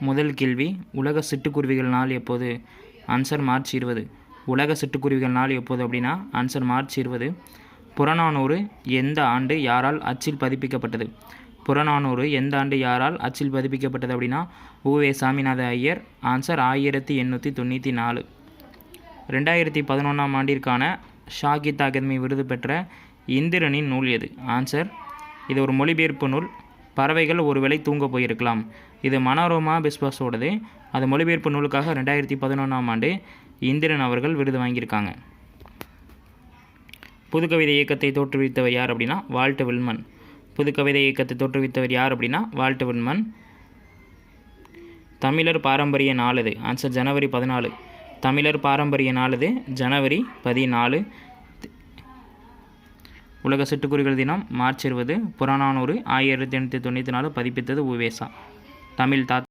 முதல் கேள்வி, உலக சிட்டுக்குருவிகள் நாள் எப்போது? Answer March 20. உலக சிட்டுக்குருவிகள் நாள் எப்போது அப்படின்னா ஆன்சர் மார்ச் 20. புறநானூறு எந்த ஆண்டு யாரால் அச்சில் பதிப்பிக்கப்பட்டது? புறநானூறு எந்த ஆண்டு யாரால் அச்சில் பதிப்பிக்கப்பட்டது அப்படின்னா உவே சாமிநாத ஐயர். ஆன்சர் 1894. 2011 ஆண்டிற்கான சாகித்ய அகாதமி விருது பெற்ற இந்திரனின் நூல் எது? ஆன்சர், இது ஒரு மொழிபெயர்ப்பு நூல். பறவைகள் ஒருவேளை தூங்க போயிருக்கலாம். இது மனோரமா பிஸ்வாஸோடது. அது மொழிபெயர்ப்பு நூலுக்காக 2011 ஆண்டு இந்திரன் அவர்கள் விருது வாங்கியிருக்காங்க. புதுக்கவிதை இயக்கத்தை தோற்றுவித்தவர் யார் அப்படின்னா வால்ட் வில்மன். புதுக்கவிதை இயக்கத்தை தோற்றுவித்தவர் யார் அப்படின்னா வால்ட் வில்மன். தமிழர் பாரம்பரிய நாள் எது? ஆன்சர் ஜனவரி 14. தமிழர் பாரம்பரிய நாள் எது? ஜனவரி 14. உலக சிட்டுக்குருவிகள் தினம் மார்ச் 20. புறநானூறு 1894 பதிப்பித்தது உவேசா. தமிழ்